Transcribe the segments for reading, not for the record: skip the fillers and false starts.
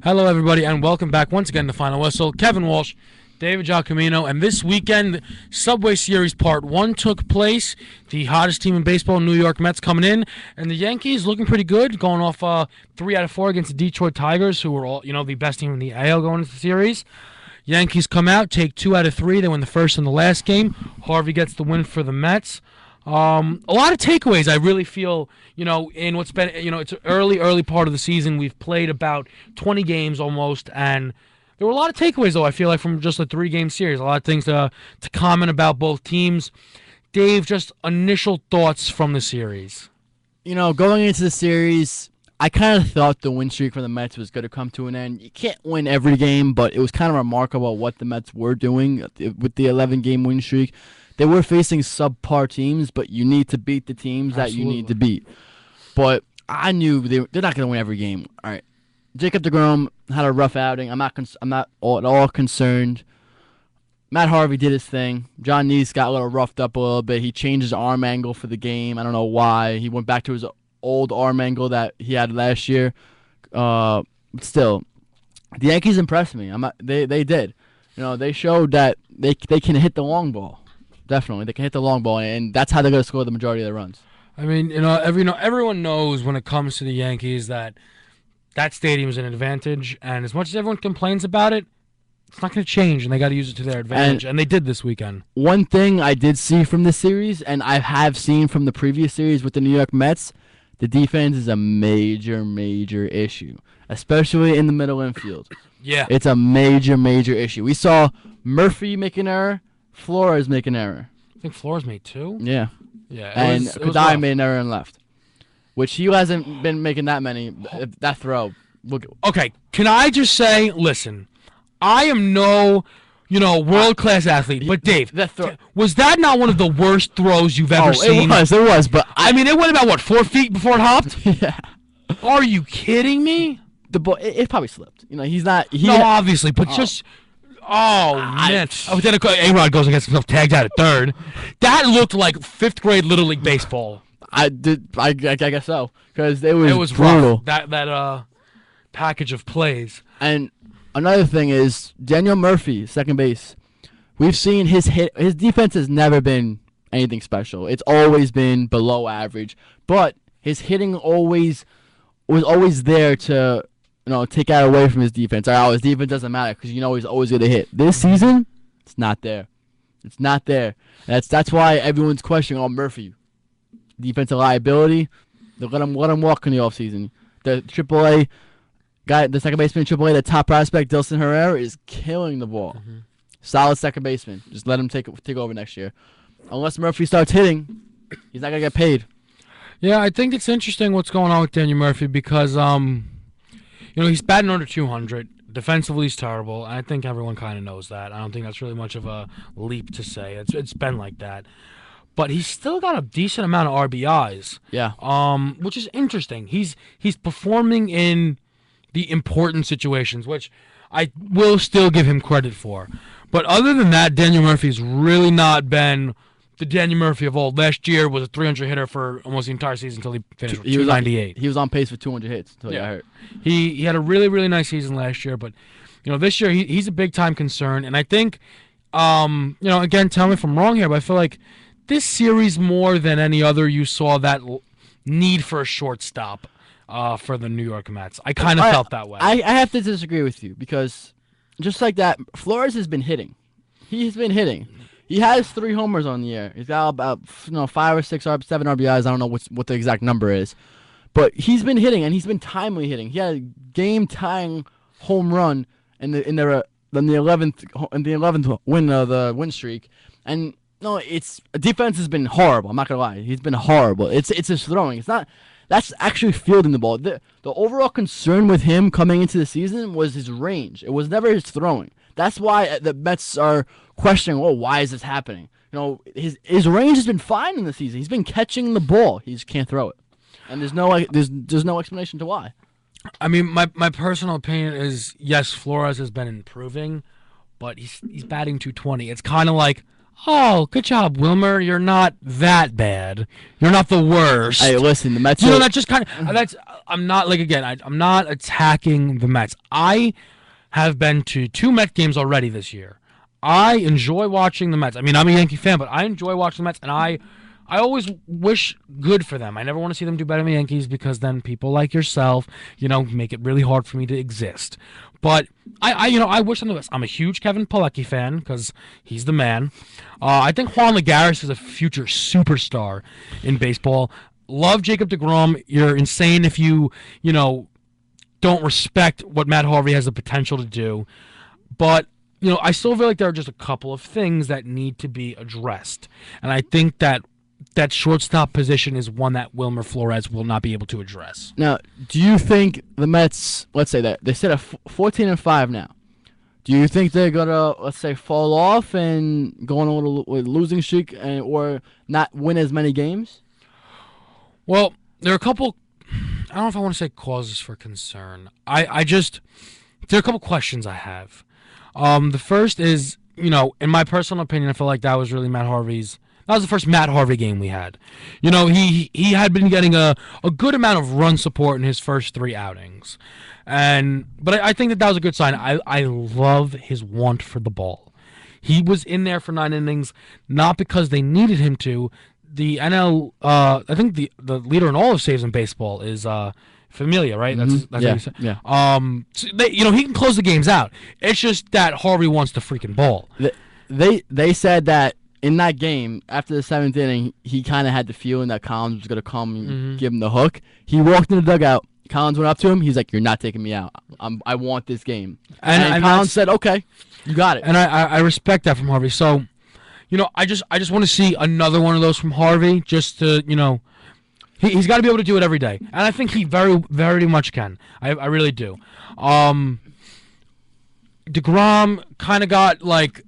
Hello, everybody, and welcome back once again to Final Whistle. Kevin Walsh, David Giacomino, and this weekend, Subway Series Part 1 took place. The hottest team in baseball, New York Mets, coming in, and the Yankees looking pretty good, going off 3 out of 4 against the Detroit Tigers, who were all the best team in the AL going into the series. Yankees come out, take 2 out of 3. They win the first and the last game. Harvey gets the win for the Mets. A lot of takeaways, I really feel, in what's been, it's an early part of the season. We've played about 20 games almost, and there were a lot of takeaways, though, I feel like, from just a 3-game series. A lot of things to comment about both teams. Dave, just initial thoughts from the series. Going into the series, I kind of thought the win streak for the Mets was going to come to an end. You can't win every game, but it was kind of remarkable what the Mets were doing with the 11-game win streak. They were facing subpar teams, but you need to beat the teams that you need to beat. But I knew they're not going to win every game. All right, Jacob deGrom had a rough outing. I'm not at all concerned. Matt Harvey did his thing. John Neese got a little roughed up a little bit. He changed his arm angle for the game. I don't know why. He went back to his old arm angle that he had last year. But still, the Yankees impressed me. They did. They showed that they can hit the long ball. Definitely, they can hit the long ball, and that's how they're going to score the majority of their runs. I mean, everyone knows when it comes to the Yankees that stadium is an advantage, and as much as everyone complains about it, it's not going to change, and they got to use it to their advantage, and they did this weekend. One thing I did see from this series, and I have seen from the previous series with the New York Mets, the defense is a major issue, especially in the middle infield. Yeah, it's a major issue. We saw Murphy make an error. Flores make an error. I think Flores made 2. Yeah. And Kodai made an error and left, which he hasn't been making that many. That throw. Okay, can I just say, listen, I am no, world-class athlete, but Dave, was that not one of the worst throws you've ever seen? It was, but I mean, it went about, 4 feet before it hopped? Yeah. Are you kidding me? The ball, it probably slipped. He's not. Obviously, but just... Oh, man. Then A-Rod goes and gets himself tagged out at third. That looked like 5th grade Little League baseball. I guess so. Because it was brutal. Rough. That package of plays. And another thing is Daniel Murphy, second base. We've seen his defense has never been anything special. It's always been below average. But his hitting was always there to... take that away from his defense. His defense doesn't matter because he's always going to hit. This season, it's not there. It's not there. That's why everyone's questioning Murphy. Defensive liability. They let him walk in the offseason. The AAA guy, the second baseman in AAA, the top prospect, Dilson Herrera, is killing the ball. Mm-hmm. Solid second baseman. Just let him take over next year. Unless Murphy starts hitting, he's not going to get paid. Yeah, I think it's interesting what's going on with Daniel Murphy because he's batting under 200. Defensively, he's terrible. I think everyone kind of knows that. I don't think that's really much of a leap to say. It's been like that. But he's still got a decent amount of RBIs. Yeah. Which is interesting. He's performing in the important situations, which I will still give him credit for. But other than that, Daniel Murphy's really not been the Daniel Murphy of old. Last year was a 300 hitter for almost the entire season until he finished with 298. He was on pace for 200 hits until he got hurt. He had a really nice season last year, but this year he's a big time concern. And I think, again, tell me if I'm wrong here, but I feel like this series more than any other, you saw that need for a shortstop for the New York Mets. I kind of felt that way. I have to disagree with you because just like that, Flores has been hitting. He's been hitting. He has 3 homers on the year. He's got about 5 or 6 or 7 RBIs. I don't know what the exact number is, but he's been hitting and he's been timely hitting. He had a game-tying home run in the 11th win of the win streak. And defense has been horrible. I'm not gonna lie, he's been horrible. It's his throwing. It's not. That's actually fielding the ball. The overall concern with him coming into the season was his range. It was never his throwing. That's why the Mets are questioning, why is this happening? His range has been fine in the season. He's been catching the ball. He just can't throw it. And there's no explanation to why. I mean, my personal opinion is, yes, Flores has been improving, but he's batting 220. It's kind of like, oh, good job, Wilmer. You're not that bad. You're not the worst. Hey, listen, the Mets. That just kind of I'm not like again. I'm not attacking the Mets. I have been to 2 Met games already this year. I enjoy watching the Mets. I mean, I'm a Yankee fan, but I enjoy watching the Mets, and I always wish good for them. I never want to see them do better than the Yankees because then people like yourself, make it really hard for me to exist. But I wish them the best. I'm a huge Kevin Pilecki fan because he's the man. I think Juan Lagares is a future superstar in baseball. Love Jacob deGrom. You're insane if you don't respect what Matt Harvey has the potential to do. But I still feel like there are just a couple of things that need to be addressed, and I think that shortstop position is one that Wilmer Flores will not be able to address. Now, do you think the Mets, let's say that they sit at 14-5 now, do you think they're gonna, let's say, fall off and go on a little losing streak or not win as many games? Well, there are a couple. I don't know if I want to say causes for concern. There are a couple questions I have. The first is, in my personal opinion, I feel like that was really That was the first Matt Harvey game we had. He had been getting a good amount of run support in his first 3 outings. But I think that was a good sign. I love his want for the ball. He was in there for 9 innings, not because they needed him to. The NL, I think the leader in all of saves in baseball is Familia, right? That's what you said. Yeah. So he can close the games out. It's just that Harvey wants the freaking ball. They said that in that game, after the 7th inning, he kind of had the feeling that Collins was going to come and give him the hook. He walked in the dugout. Collins went up to him. He's like, "You're not taking me out. I want this game." And Collins said, "Okay, you got it." And I respect that from Harvey. So, I just want to see another one of those from Harvey, just to he's got to be able to do it every day, and I think he very, very much can. I really do. DeGrom kind of got like.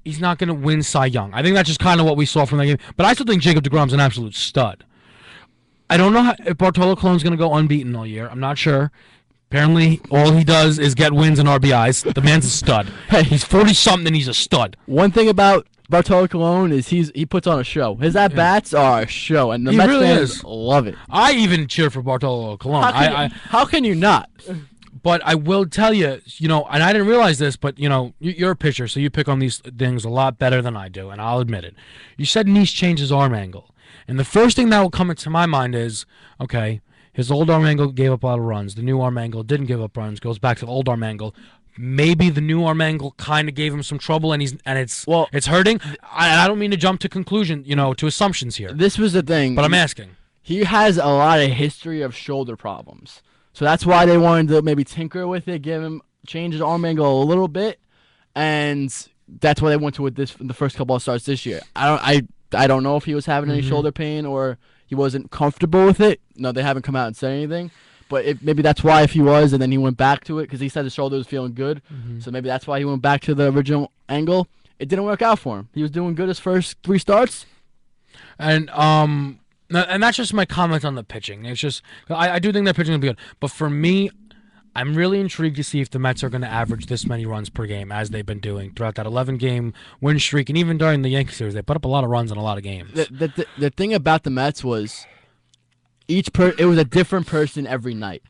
He's not going to win Cy Young. I think that's just kind of what we saw from that game. But I still think Jacob deGrom's an absolute stud. I don't know if Bartolo Colon's going to go unbeaten all year. I'm not sure. Apparently, all he does is get wins and RBIs. The man's a stud. Hey, he's 40-something and he's a stud. One thing about Bartolo Colon is he puts on a show. His at-bats are a show, and the Mets really fans love it. I even cheer for Bartolo Colon. How can you not? But I will tell you, and I didn't realize this, but, you're a pitcher, so you pick on these things a lot better than I do, and I'll admit it. You said Nice changed his arm angle. And the first thing that will come into my mind is, okay, his old arm angle gave up a lot of runs. The new arm angle didn't give up runs, goes back to the old arm angle. Maybe the new arm angle kind of gave him some trouble, and it's hurting. I don't mean to jump to conclusion, to assumptions here. This was the thing. But I'm asking. He has a lot of history of shoulder problems. So that's why they wanted to maybe tinker with it, change his arm angle a little bit, and that's why they went to with the first couple of starts this year. I don't know if he was having any shoulder pain or he wasn't comfortable with it. No, they haven't come out and said anything. But maybe that's why if he was, and then he went back to it because he said his shoulder was feeling good. So maybe that's why he went back to the original angle. It didn't work out for him. He was doing good his first 3 starts. And that's just my comment on the pitching. It's just I do think their pitching will be good, but for me, I'm really intrigued to see if the Mets are going to average this many runs per game as they've been doing throughout that 11-game win streak, and even during the Yankee series, they put up a lot of runs in a lot of games. The thing about the Mets was it was a different person every night,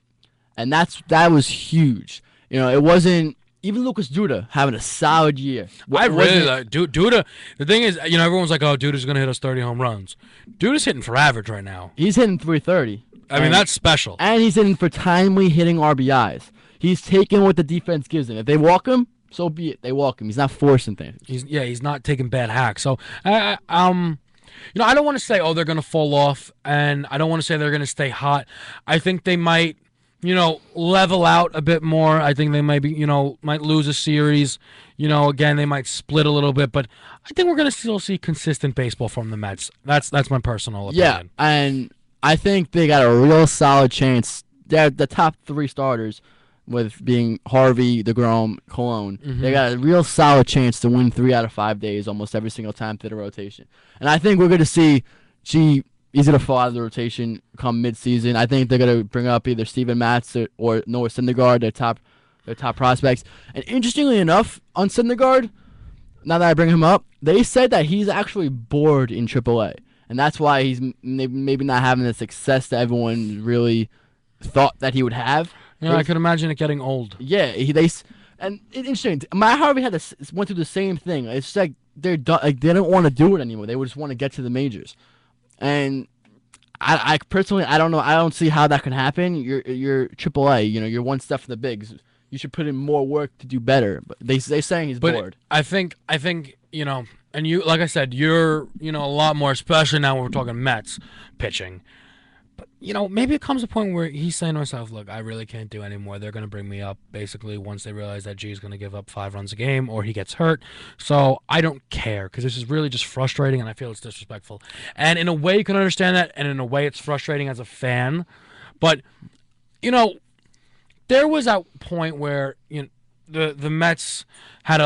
and that was huge. It wasn't. Even Lucas Duda having a solid year. I really like Duda. The thing is, everyone's like, "Oh, Duda's gonna hit us 30 home runs." Duda's hitting for average right now. He's hitting 330. I mean, that's special. And he's hitting for timely hitting RBIs. He's taking what the defense gives him. If they walk him, so be it. They walk him. He's not forcing things. He's not taking bad hacks. So, I don't want to say, oh, they're gonna fall off, and I don't want to say they're gonna stay hot. I think they might. Level out a bit more. I think they might lose a series. Again, they might split a little bit, but I think we're going to still see consistent baseball from the Mets. That's my personal opinion. Yeah, and I think they got a real solid chance. They're the top 3 starters, with being Harvey, deGrom, Colon. They got a real solid chance to win 3 out of 5 days almost every single time through the rotation. And I think we're going to see he's going to fall out of the rotation come mid-season. I think they're going to bring up either Steven Matz or Noah Syndergaard, their top prospects. And interestingly enough, on Syndergaard, now that I bring him up, they said that he's actually bored in AAA. And that's why he's maybe not having the success that everyone really thought that he would have. Yeah, I could imagine it getting old. Yeah, and it's interesting. Matt Harvey went through the same thing. It's like they're done, like they don't want to do it anymore. They just want to get to the majors, and I personally I don't know. I don't see how that can happen. You're AAA. You're one step from the bigs. You should put in more work to do better. But they're saying he's bored. I think and you, like I said, you're a lot more, especially now when we're talking Mets pitching. But maybe it comes a point where he's saying to himself, "Look, I really can't do anymore. They're going to bring me up basically once they realize that G's going to give up 5 runs a game or he gets hurt. So I don't care because this is really just frustrating and I feel it's disrespectful." And in a way, you can understand that, and in a way, it's frustrating as a fan. But there was a point where the Mets had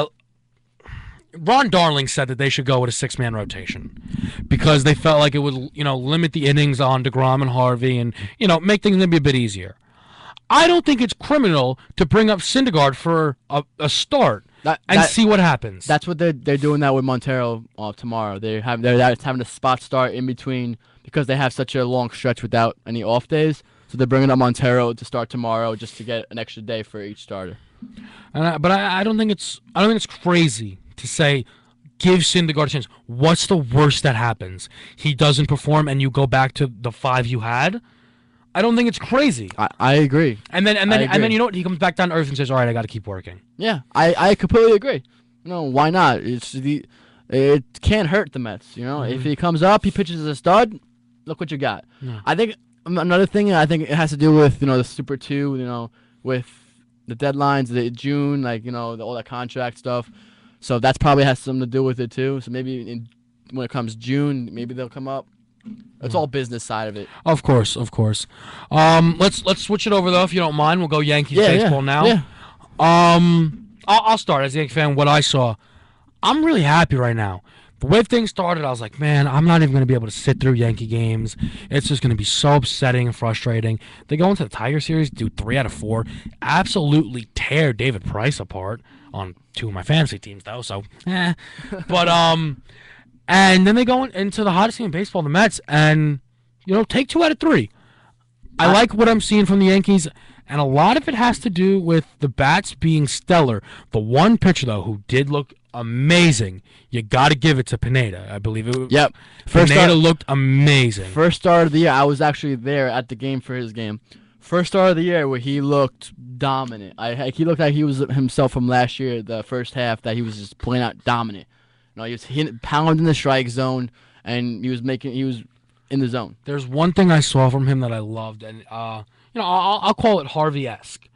Ron Darling said that they should go with a 6-man rotation because they felt like it would, limit the innings on DeGrom and Harvey and, make things maybe a bit easier. I don't think it's criminal to bring up Syndergaard for a start and see what happens. That's what they're doing that with Montero tomorrow. They're having a spot start in between because they have such a long stretch without any off days. So they're bringing up Montero to start tomorrow just to get an extra day for each starter. But I don't think it's crazy to say give Syndergaard a chance. What's the worst that happens? He doesn't perform and you go back to the 5 you had? I don't think it's crazy. I agree. And then you know what? He comes back down to earth and says, "All right, I got to keep working." Yeah, I completely agree. Why not? It can't hurt the Mets. If he comes up, he pitches as a stud. Look what you got. Yeah. I think another thing. I think it has to do with the Super 2. With the deadlines, the June, all that contract stuff. So that's probably has something to do with it too. So maybe when it comes June, maybe they'll come up. It's all business side of it. Of course. Let's switch it over though, if you don't mind. We'll go Yankees baseball now. Yeah. I'll start as a Yankee fan. What I saw, I'm really happy right now. The way things started, I was like, man, I'm not even going to be able to sit through Yankee games. It's just going to be so upsetting and frustrating. They go into the Tiger series, do 3 out of 4, absolutely tear David Price apart on 2 of my fantasy teams, though. So, But and then they go into the hottest team in baseball, the Mets, and take 2 out of 3. I like what I'm seeing from the Yankees. And a lot of it has to do with the bats being stellar. The one pitcher, though, who did look amazing, you got to give it to Pineda. I believe it. Yep. Pineda looked amazing. First start of the year. I was actually there at the game for his game. First start of the year where he looked dominant. He looked like he was himself from last year, the first half, that he was just playing out dominant. He was pounding the strike zone, and he was in the zone. There's one thing I saw from him that I loved, and I'll call it Harvey-esque.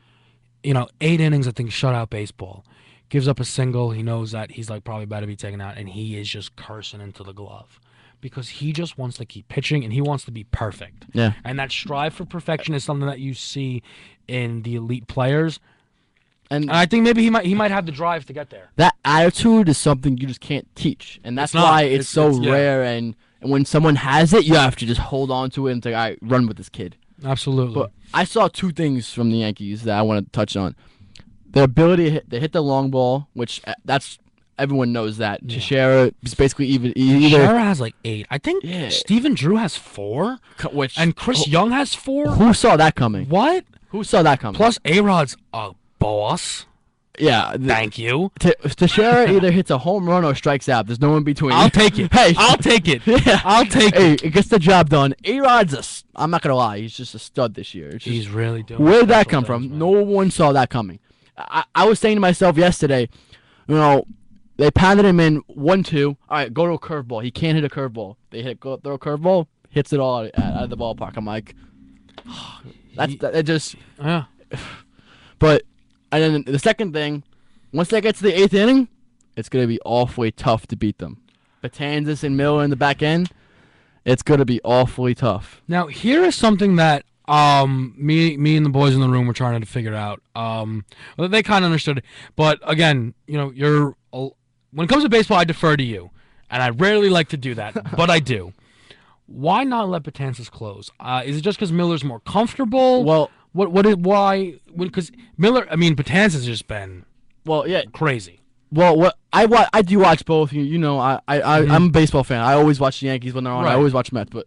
8 innings, I think, shutout baseball. Gives up a single. He knows that he's probably about to be taken out, and he is just cursing into the glove because he just wants to keep pitching and he wants to be perfect. Yeah. And that strive for perfection is something that you see in the elite players. And I think maybe he might have the drive to get there. That attitude is something you just can't teach, and that's why it's so rare. And when someone has it, you have to just hold on to it and say, "All right, run with this kid." Absolutely. But I saw 2 things from the Yankees that I want to touch on. Their ability to hit the long ball, which that's everyone knows that. Yeah. Teixeira is basically either Teixeira has 8. I think Steven Drew has 4, and Chris Young has 4. Who saw that coming? What? Who saw that coming? Plus, A-Rod's a boss. Yeah. Thank you. Teixeira either hits a home run or strikes out. There's no in between. I'll take it. Hey, I'll take it. Yeah. I'll take it. It gets the job done. A-Rod's I'm not gonna lie, he's just a stud this year. He's really doing. Where did that come from? Man. No one saw that coming. I was saying to myself yesterday, they pounded him in 1-2. All right, go to a curveball. He can't hit a curveball. They throw a curveball, hits it all out of the ballpark. I'm like, that just. Yeah. But and then the second thing, once they get to the 8th inning, it's gonna be awfully tough to beat them. Betances and Miller in the back end, it's gonna be awfully tough. Now here is something that me and the boys in the room were trying to figure out. Well, they kind of understood it, but again, when it comes to baseball, I defer to you, and I rarely like to do that, but I do. Why not let Betances close? Is it just because Miller's more comfortable? Well, why? Because Miller, Betances has just been crazy. Well, I do watch both. I'm a baseball fan. I always watch the Yankees when they're on. Right. I always watch Mets, but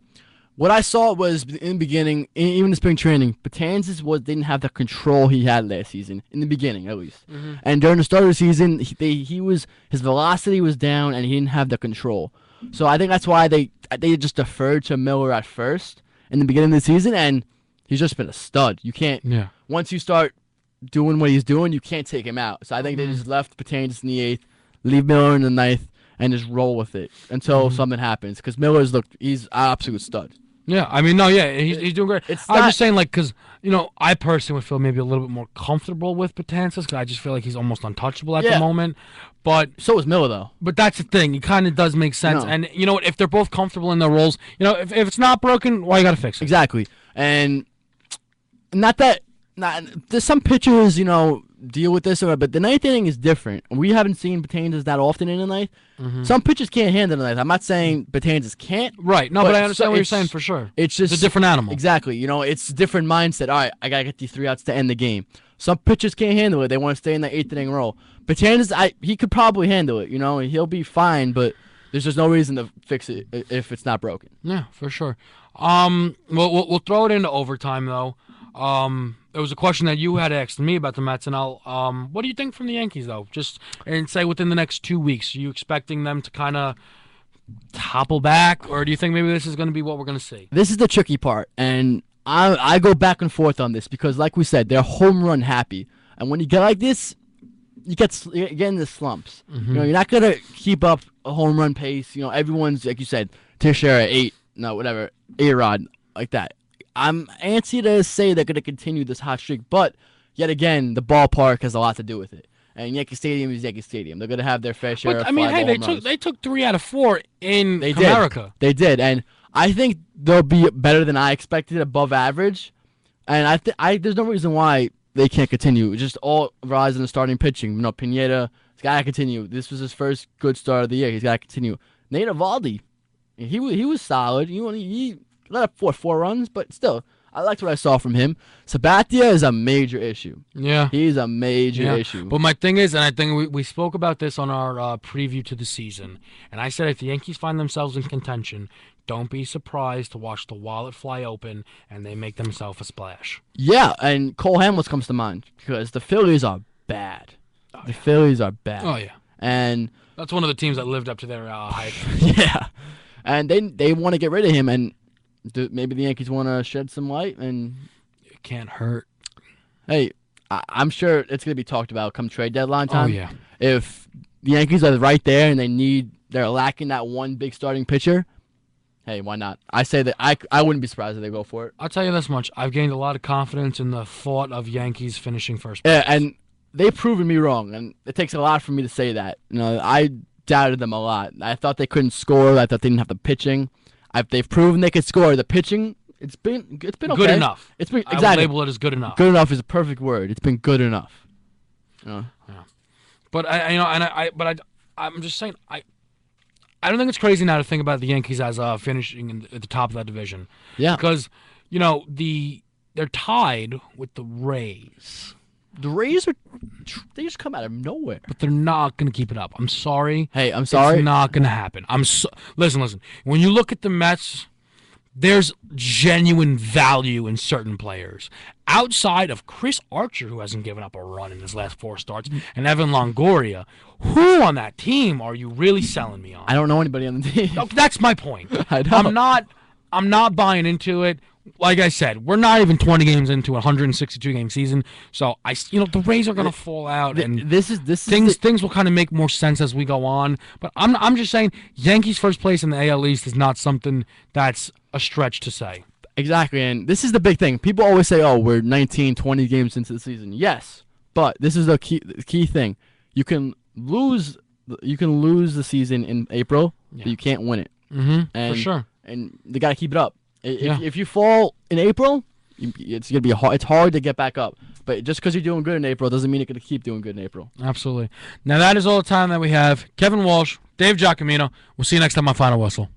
What I saw was in the beginning, even in spring training, Betances didn't have the control he had last season in the beginning, at least. Mm-hmm. And during the start of the season, his velocity was down and he didn't have the control. So I think that's why they just deferred to Miller at first in the beginning of the season, and he's just been a stud. You can't once you start doing what he's doing, you can't take him out. So I think they just left Betances in the 8th, leave Miller in the 9th, and just roll with it until something happens. Because he's an absolute stud. Yeah, I mean, he's doing great. I'm just saying, like, because, I personally would feel maybe a little bit more comfortable with Betances because I just feel like he's almost untouchable at the moment. But so is Miller, though. But that's the thing. It kind of does make sense. No. And you know what? If they're both comfortable in their roles, if it's not broken, why you got to fix it? Exactly. And there's some pitchers, deal with this, but the 9th inning is different. We haven't seen Betances that often in the 9th. Mm-hmm. Some pitchers can't handle the 9th. I'm not saying Betances can't. Right. No, but I understand what you're saying for sure. It's just a different animal. Exactly. It's a different mindset. All right, I got to get these 3 outs to end the game. Some pitchers can't handle it. They want to stay in the 8th inning role. Betances, he could probably handle it. He'll be fine, but there's just no reason to fix it if it's not broken. Yeah, for sure. We'll throw it into overtime, though. It was a question that you had asked me about the Mets, and what do you think from the Yankees, though? And say within the next 2 weeks, are you expecting them to kind of topple back, or do you think maybe this is going to be what we're going to see? This is the tricky part, and I go back and forth on this because, like we said, they're home run happy, and when you get like this, you get into slumps. Mm-hmm. You're not going to keep up a home run pace. Everyone's, like you said, Teixeira 8, A-Rod, like that. I'm antsy to say they're going to continue this hot streak, but yet again, the ballpark has a lot to do with it. And Yankee Stadium is Yankee Stadium. They're going to have their fair share of fly ball home runs. They took 3 out of 4 in America. They did, and I think they'll be better than I expected, above average. And there's no reason why they can't continue. Just all rise in the starting pitching. Pineda, he's got to continue. This was his first good start of the year. He's got to continue. Nate Eovaldi, he was solid. He let up 4 runs, but still, I liked what I saw from him. Sabathia is a major issue. Yeah. He's a major issue. But my thing is, and I think we spoke about this on our preview to the season, and I said if the Yankees find themselves in contention, don't be surprised to watch the wallet fly open and they make themselves a splash. Yeah, and Cole Hamels comes to mind because the Phillies are bad. The Phillies are bad. Oh, yeah. And that's one of the teams that lived up to their hype. Yeah. And they want to get rid of him, and maybe the Yankees want to shed some light, and it can't hurt. Hey, I'm sure it's going to be talked about come trade deadline time. Oh, yeah. If the Yankees are right there and they're lacking that one big starting pitcher, hey, why not? I say that I wouldn't be surprised if they go for it. I'll tell you this much. I've gained a lot of confidence in the thought of Yankees finishing first place. Yeah, and they've proven me wrong, and it takes a lot for me to say that. I doubted them a lot. I thought they couldn't score. I thought they didn't have the pitching. They've proven they could score. The pitching, it's been okay. Good enough. It's been exactly. I would label it as good enough. Good enough is a perfect word. It's been good enough. Yeah. But I'm just saying I don't think it's crazy now to think about the Yankees as finishing at the top of that division. Yeah. Because they're tied with the Rays. The Rays they just come out of nowhere. But they're not going to keep it up. I'm sorry. Hey, I'm sorry. It's not going to happen. Listen. When you look at the Mets, there's genuine value in certain players. Outside of Chris Archer, who hasn't given up a run in his last 4 starts, and Evan Longoria, who on that team are you really selling me on? I don't know anybody on the team. No, that's my point. I know. I'm not buying into it. Like I said, we're not even 20 games into a 162-game season, so the Rays are going to fall out, and things will kind of make more sense as we go on. But I'm just saying, Yankees first place in the AL East is not something that's a stretch to say. Exactly, and this is the big thing. People always say, "Oh, we're 19, 20 games into the season." Yes, but this is the key thing. You can lose the season in April, but you can't win it. For sure. And they got to keep it up. If you fall in April, it's gonna be it's hard to get back up. But just because you're doing good in April doesn't mean you're gonna keep doing good in April. Absolutely. Now that is all the time that we have. Kevin Walsh, Dave Giacomino. We'll see you next time on Final Whistle.